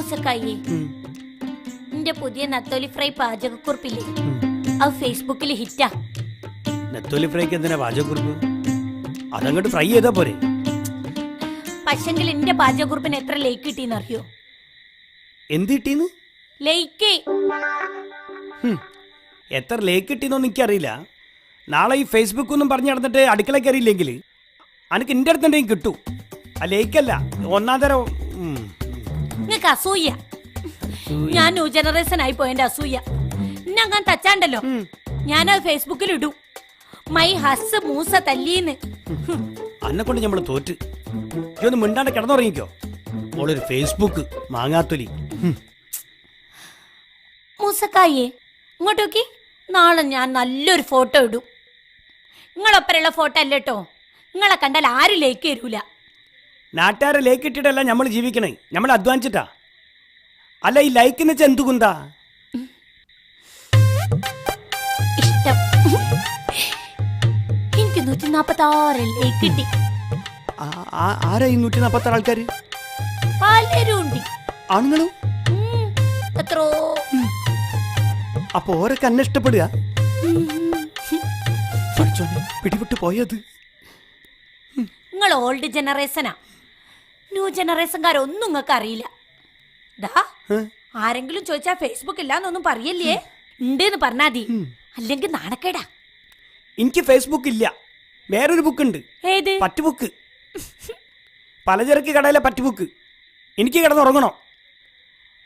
മൂസക്കായി എന്റെ പുതിയ നത്തോലി ഫ്രൈ പാചകക്കുറിപ്പില്ലേ അത് ഫേസ്ബുക്കിൽ ഹിറ്റാ. നെത്തോലി ഫ്രൈക്ക് എന്തിനാ പാചകക്കുറിപ്പ്? അതങ്ങോട്ട് ഫ്രൈ ചെയ്താ പോരെ? പക്ഷെങ്കിൽ എന്റെ പാചകക്കുറിപ്പിന് എത്ര ലൈക്ക് കിട്ടിയെന്ന് അറിയോ? എന്ത് കിട്ടീന്ന്? ലൈക്ക്. എത്ര ലേക്ക് കിട്ടിയെന്നൊന്നും എനിക്കറിയില്ല. നാളെ ഈ ഫേസ്ബുക്ക് ഒന്നും പറഞ്ഞു നടന്നിട്ട് അടുക്കളയ്ക്ക് അറിയില്ലെങ്കിൽ അനക്ക് എന്റെ അടുത്തുണ്ടെങ്കിൽ കിട്ടൂ. ആ ലേക്കല്ല, ഒന്നാം തരം. നിങ്ങക്ക് അസൂയ. ഞാൻ ന്യൂ ജനറേഷൻ ആയി പോയെന്റെ അസൂയ. എന്നെ അങ്ങനെ തച്ചാണ്ടല്ലോ ഞാനത് ഫേസ്ബുക്കിൽ ഇടൂ. മൈ ഹസ് മൂസ തല്ലീന്ന്. അന്നെ കൊണ്ട് നമ്മള് തോറ്റ്. ഇതൊന്ന് മിണ്ടാണ്ട് കിടന്നുറങ്ങിക്കോ. ഓളൊരു ഫേസ്ബുക്ക് മാങ്ങാത്തൊലി. മൂസക്കായേ ഇങ്ങോട്ട് നോക്കി. നാളെ ഞാൻ നല്ലൊരു ഫോട്ടോ ഇടും. നിങ്ങളൊപ്പരുള്ള ഫോട്ടോ അല്ലേട്ടോ. നിങ്ങളെ കണ്ടാൽ ആരും ലേക്ക് തരൂല. നാട്ടുകാരെ ലേക്ക് ഇട്ടിട്ടല്ല നമ്മൾ ജീവിക്കണേ, നമ്മൾ അധ്വാനിച്ചിട്ടാ. അല്ല ഈ ലൈക്കിന് വെച്ചാൽ എന്തു കുന്താ? ഇഷ്ടം. എനിക്ക് 146 ലേക്ക് കിട്ടി. ആരാ ഈ 146 ആൾക്കാര്? പലരും ഉണ്ട്. ആണുങ്ങളും എത്രോ. അപ്പൊ ഓരൊക്കെ അന്നെ ഇഷ്ടപ്പെടുക. പിടിപെട്ട് പോയത്. നിങ്ങൾ ഓൾഡ് ജനറേഷനാ. ന്യൂ ജനറേഷൻകാരൊന്നും നിങ്ങൾക്ക് അറിയില്ല. ആരെങ്കിലും ചോദിച്ചാ ഫേസ്ബുക്ക് ഇല്ലാന്നൊന്നും പറയല്ലേ. ഉണ്ടെന്ന് പറഞ്ഞാതി, അല്ലെങ്കിൽ നാണക്കേടാ. എനിക്ക് ഫേസ്ബുക്ക് ഇല്ല, വേറൊരു ബുക്ക് ഉണ്ട്. ഏത്? പറ്റുബുക്ക്. പലചരക്ക് കടയിലെ പറ്റുബുക്ക്. എനിക്ക് കിടന്നുറങ്ങണോ?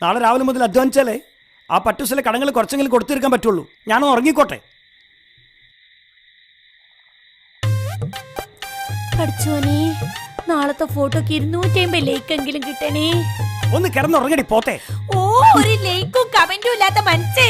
നാളെ രാവിലെ മുതൽ അധ്വാനിച്ചാലേ ആ പറ്റുസിലെ കടങ്ങൾ കുറച്ചെങ്കിലും കൊടുത്തു തീർക്കാൻ പറ്റുള്ളൂ. ഞാനൊന്ന് ഉറങ്ങിക്കോട്ടെ. പഠിച്ചോനെ, നാളത്തെ ഫോട്ടോക്ക് 250 ലൈക്കെങ്കിലും കിട്ടണേ. ഒന്ന് കിടന്നുറങ്ങടി പോത്തെ. ഓ, ഒരു ലൈക്കും കമന്റും ഇല്ലാത്ത മനസ്സേ.